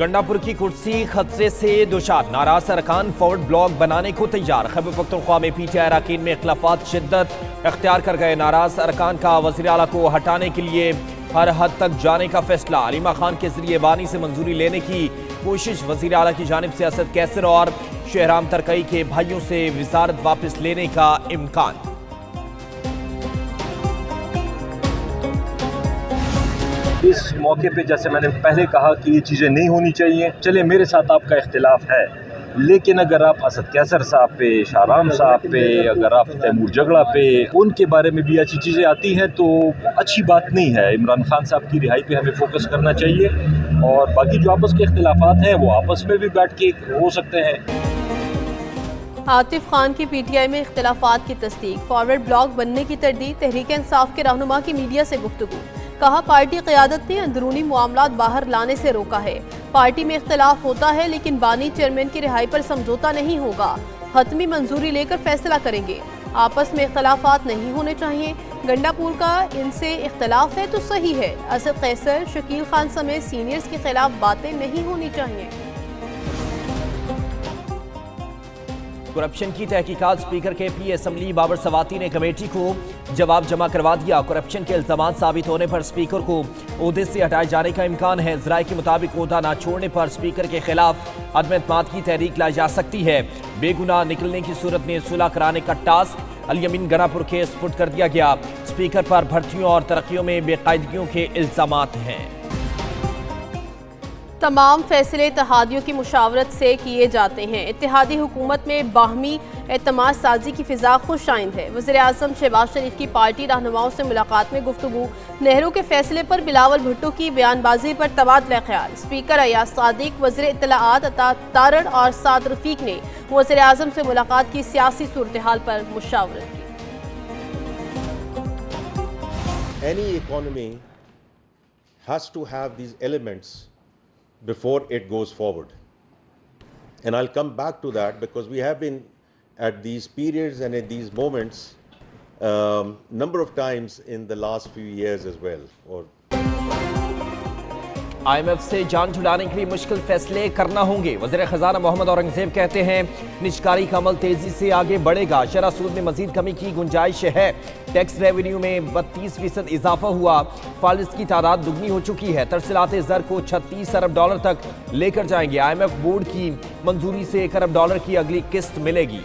गंडापुर की कुर्सी खतरे से दुचार, नाराज अरकान फॉरवर्ड ब्लॉक बनाने को तैयार। खैबर पख्तूनख्वा में पीटीआई अरकान में इख्तिलाफात शिद्दत इख्तियार कर गए। नाराज अरकान का वज़ीर आला को हटाने के लिए हर हद तक जाने का फैसला। अलीमा खान के जरिए बानी से मंजूरी लेने की कोशिश। वज़ीर आला की जानिब से असद कैसर और शहराम तरकई के भाइयों से वजारत वापस लेने का इम्कान। इस मौके पे जैसे मैंने पहले कहा कि ये चीज़ें नहीं होनी चाहिए। चले मेरे साथ आपका इख्तिलाफ है, लेकिन अगर आप असद कैसर साहब पे, शाहराम साहब पे, अगर आप तैमूर जगड़ा पे, उनके बारे में भी ऐसी चीज़ें आती हैं तो अच्छी बात नहीं है। इमरान खान साहब की रिहाई पे हमें फोकस करना चाहिए और बाकी जो आपस के इख्तिलाफात हैं वो आपस में भी बैठ के हो सकते हैं। आतिफ खान की पीटीआई में इख्तिलाफात की तस्दीक। फॉरवर्ड ब्लॉक बनने की तरदीद। तहरीक इंसाफ के रहनुमा की मीडिया से गुफ्तगू। कहा पार्टी क़यादत ने अंदरूनी मामलात बाहर लाने से रोका है। पार्टी में इख्तिलाफ होता है लेकिन बानी चेयरमैन की रिहाई पर समझौता नहीं होगा। हतमी मंजूरी लेकर फैसला करेंगे। आपस में इख्तिलाफात नहीं होने चाहिए। गंडापुर का इनसे इख्तिलाफ है तो सही है। असद कैसर, शकील खान समेत सीनियर्स के खिलाफ बातें नहीं होनी चाहिए। करप्शन की तहकीकात। स्पीकर के पी असम्बली बाबर सवाती ने कमेटी को जवाब जमा करवा दिया। करप्शन के इल्जामात साबित होने पर स्पीकर को ओहदे से हटाए जाने का इम्कान है। ज़राए के मुताबिक ओहदा न छोड़ने पर स्पीकर के खिलाफ अदम एतमाद की तहरीक लाई जा सकती है। बेगुनाह निकलने की सूरत में सुलह कराने का टास्क अल-यमीन गनापुर के स्पुट कर दिया गया। स्पीकर पर भर्तियों और तरक्कियों में बेकायदगियों के इल्जामात हैं। तमाम फैसले इत्तेहादियों की मुशावरत से किए जाते हैं। इत्तेहादी हुकूमत में बाहमी एतमाद साजी की फिजा खुश आइंद है। वज़ीर-ए-आज़म शहबाज शरीफ की पार्टी रहनुमाओं से मुलाकात में गुफ्तगू। नेहरू के फैसले पर बिलावल भुट्टो की बयानबाजी पर तबादला ख्याल। स्पीकर अयाज सादिक, वज़ीर इत्तलाआत अता तारड़ और साद रफीक ने वज़ीर-ए-आज़म से मुलाकात की सियासी सूरत हाल पर मुशावरत की। Any economy has to have these elements before it goes forward. And I'll come back to that because we have been at these periods and at these moments number of times in the last few years as well. IMF से जान छुड़ाने के लिए मुश्किल फैसले करना होंगे। वज़ीर ख़ज़ाना मोहम्मद औरंगज़ेब कहते हैं निजकारी का अमल तेजी से आगे बढ़ेगा। शरह सूद में मजीद कमी की गुंजाइश है। टैक्स रेवेन्यू में 32% इजाफा हुआ। फालिस की तादाद दुगनी हो चुकी है। तरसीलात ज़र को 36 अरब डॉलर तक लेकर जाएंगे। IMF बोर्ड की मंजूरी से 1 अरब डॉलर की अगली किस्त मिलेगी।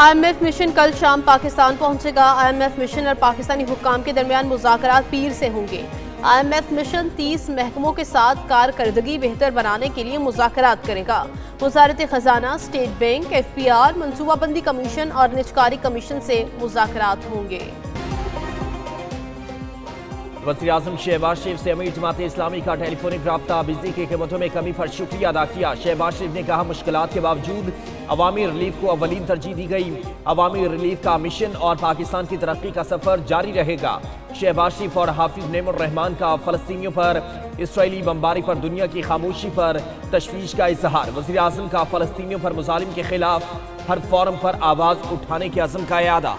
IMF मिशन कल शाम पाकिस्तान पहुंचेगा। IMF मिशन और पाकिस्तानी हुक्काम के दरमियान मुज़ाकरात पीर से होंगे। IMF मिशन 30 महकमों के साथ कारकर्दगी बेहतर बनाने के लिए मुज़ाकरात करेगा। वज़ारत ख़ज़ाना, स्टेट बैंक, FPR, मनसूबाबंदी कमीशन और निजकारी कमीशन से मुज़ाकरात होंगे। वज़ीर-ए-आज़म शहबाज शरीफ से अमीर जमात इस्लामी का टेलीफोनिक रब्ता। बिजली की कीमतों में कमी पर शुक्रिया अदा किया। शहबाज शरीफ ने कहा मुश्किलात के बावजूद अवामी रिलीफ को अवलीन तरजीह दी गई। अवामी रिलीफ का मिशन और पाकिस्तान की तरक्की का सफर जारी रहेगा। शहबाज शरीफ और हाफिज नेमुर रहमान का फ़लस्तीनियों पर इसराइली बमबारी पर दुनिया की खामोशी पर तशवीश का इजहार। वज़ीर-ए-आज़म का फ़लस्तीनियों पर मुजालिम के खिलाफ हर फोरम पर आवाज़ उठाने के अज़्म का यादा।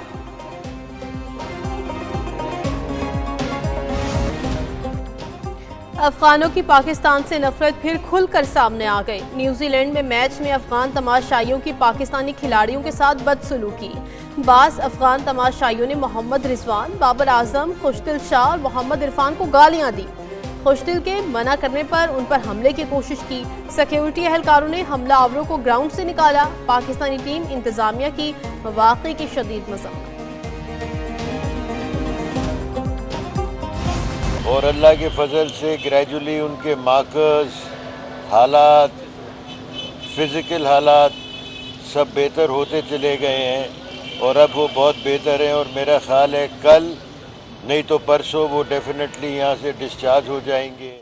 अफगानों की पाकिस्तान से नफरत फिर खुलकर सामने आ गई। न्यूजीलैंड में मैच में अफगान तमाशाइयों की पाकिस्तानी खिलाड़ियों के साथ बदसलूकी। बास अफगान तमाशाइयों ने मोहम्मद रिजवान, बाबर आजम, खुशदिल शाह और मोहम्मद इरफान को गालियां दी। खुशदिल के मना करने पर उन पर हमले की कोशिश की। सिक्योरिटी एहलकारों ने हमला आवरों को ग्राउंड से निकाला। पाकिस्तानी टीम इंतजामिया की वाक़ई की शदीद मज़म्मत। और अल्लाह के फजल से ग्रेजुअली उनके मार्कर्स, हालात, फिज़िकल हालात सब बेहतर होते चले गए हैं और अब वो बहुत बेहतर हैं और मेरा ख्याल है कल नहीं तो परसों वो डेफिनेटली यहाँ से डिस्चार्ज हो जाएंगे।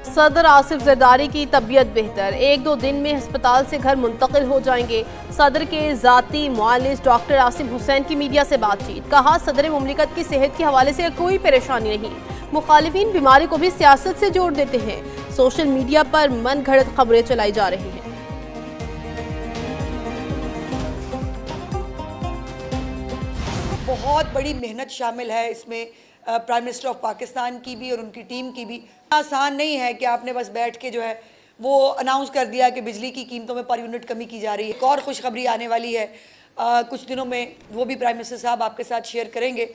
सदर आसिफ जरदारी की तबीयत बेहतर। 1-2 दिन में अस्पताल से घर मुंतकिल हो जाएंगे। सदर के ज़ाती मुआलिज डॉक्टर आसिम हुसैन की मीडिया से बातचीत। कहा सदर मुमलिकत की सेहत के हवाले से कोई परेशानी नहीं। मुखालिफिन बीमारी को भी सियासत से जोड़ देते हैं। सोशल मीडिया पर मन घड़त खबरें चलाई जा रही हैं। बहुत बड़ी मेहनत शामिल है इसमें। प्राइम मिनिस्टर ऑफ पाकिस्तान की भी और उनकी टीम की भी। आसान नहीं है कि आपने बस बैठ के जो है वो अनाउंस कर दिया कि बिजली की कीमतों में पर यूनिट कमी की जा रही है। एक और खुशखबरी आने वाली है कुछ दिनों में, वो भी प्राइम मिनिस्टर साहब आपके साथ शेयर करेंगे।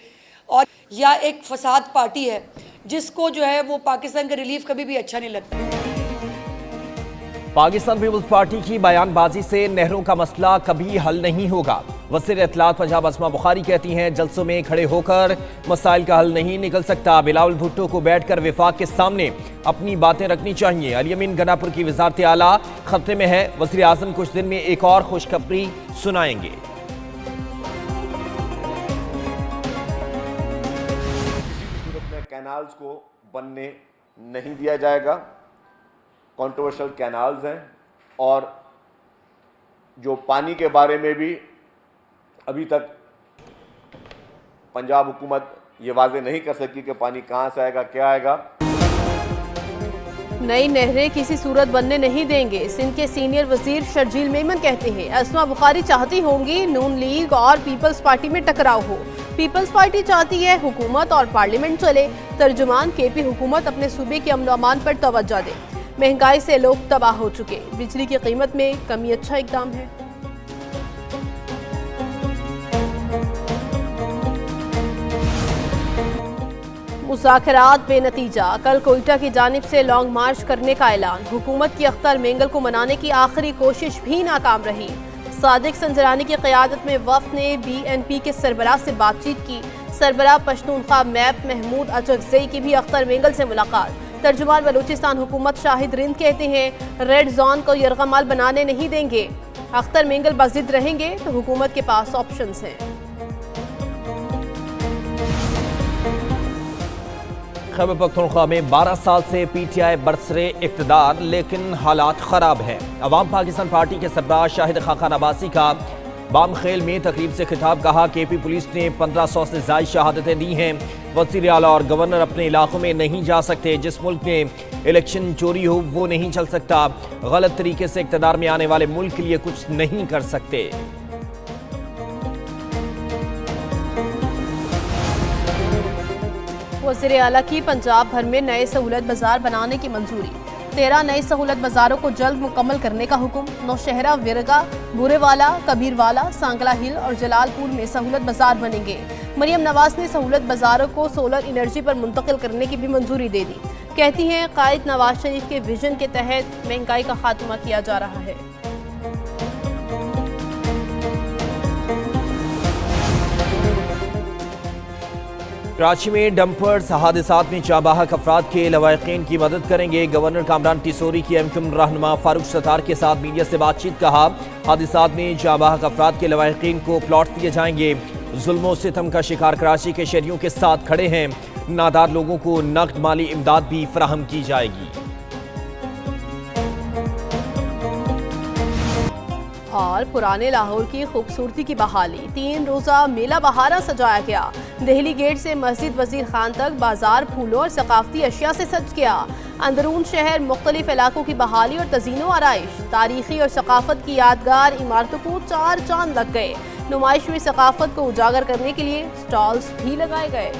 और या एक फसाद पार्टी है जिसको जो है वो पाकिस्तान का रिलीफ कभी भी अच्छा नहीं लगता। पाकिस्तान पीपल्स पार्टी की बयानबाजी से नहरों का मसला कभी हल नहीं होगा। वज़ीर इत्तलात पंजाब अस्मा बुखारी कहती हैं जलसों में खड़े होकर मसाइल का हल नहीं निकल सकता। बिलावल भुट्टो को बैठकर विफाक के सामने अपनी बातें रखनी चाहिए। अली अमीन गनापुर की वज़ारत आला खतरे में है। वज़ीर आज़म कुछ दिन में एक और खुशखबरी सुनाएंगे। कैनाल्स को बनने नहीं दिया जाएगा। कंट्रोवर्शियल कैनाल्स हैं और जो पानी के बारे में भी अभी तक पंजाब हुकूमत ये वाज़े नहीं कर सकी कि पानी कहाँ से आएगा, क्या आएगा। नई नहरें किसी सूरत बनने नहीं देंगे। सिंध के सीनियर वजीर शर्जील मेमन कहते हैं अस्मा बुखारी चाहती होंगी नून लीग और पीपल्स पार्टी में टकराव हो। पीपल्स पार्टी चाहती है हुकूमत और पार्लियामेंट चले। तर्जुमान केपी हुकूमत अपने सूबे के अमन अमान पर तवज्जो दे। महंगाई से लोग तबाह हो चुके, बिजली की कीमत में कमी अच्छा इकदाम है। मुज़ाकरात बेनतीजा, कल कोयटा की जानिब से लॉन्ग मार्च करने का ऐलान। हुकूमत की अख्तर मेंगल को मनाने की आखिरी कोशिश भी नाकाम रही। सादिक संजरानी की क़यादत में वफ़द ने BNP के सरबराह से बातचीत की। सरबराह पश्तूनख्वा मैप महमूद अचकज़ई की भी अख्तर मेंगल से मुलाकात। तर्जुमान बलूचिस्तान हुकूमत शाहिद रिंद कहते हैं रेड जोन को यरगमाल बनाने नहीं देंगे। अख्तर मेंगल बाजिद रहेंगे तो हुकूमत के पास ऑप्शंस हैं। खैबर पख्तूनख्वा में 12 साल से PTI बरसरे इक़्तिदार, लेकिन हालात ख़राब हैं। अवाम पाकिस्तान पार्टी के सरबराह शाहिद खाकान अब्बासी का बामखेल में तकरीब से खिताब, कहा KP पुलिस ने 1500 से ज़ायद शहादतें दी हैं। वज़ीर आला और गवर्नर अपने इलाकों में नहीं जा सकते। जिस मुल्क में इलेक्शन चोरी हो वो नहीं चल सकता। गलत तरीके से इक़्तिदार में आने वाले मुल्क के लिए कुछ नहीं कर सकते। वज़ीर आला की पंजाब भर में नए सहूलत बाजार बनाने की मंजूरी। 13 नए सहूलत बाजारों को जल्द मुकम्मल करने का हुक्म। नौशहरा, विरगा, बुरेवाला, कबीरवाला, सांगला हिल और जलालपुर में सहूलत बाजार बनेंगे। मरियम नवाज ने सहूलत बाजारों को सोलर एनर्जी पर मुंतकिल करने की भी मंजूरी दे दी। कहती हैं कायद नवाज शरीफ के विजन के तहत महंगाई का खात्मा किया जा रहा है। कराची में डंपर्स हादसात में जाबाहक अफराद के लवाहिकीन की मदद करेंगे। गवर्नर कामरान टिसोरी की MQM रहनुमा फारूक सत्तार के साथ मीडिया से बातचीत, कहा हादसात में जाबाहक अफराद के लवाहिकीन को प्लॉट दिए जाएंगे। जुल्म सितम का शिकार कराची के शहरियों के साथ खड़े हैं। नादार लोगों को नकद माली इमदाद भी फराहम की जाएगी। और पुराने लाहौर की खूबसूरती की बहाली, 3 रोज़ा मेला बहारा सजाया गया। दिल्ली गेट से मस्जिद वजीर खान तक बाजार फूलों और सकाफती अशिया से सज गया। अंदरून शहर मुख्तलिफ इलाकों की बहाली और तज़ीनो आराइश, तारीखी और सकाफत की यादगार इमारतों को 4 चांद लग गए। नुमाइश में सकाफत को उजागर करने के लिए स्टॉल्स भी लगाए गए।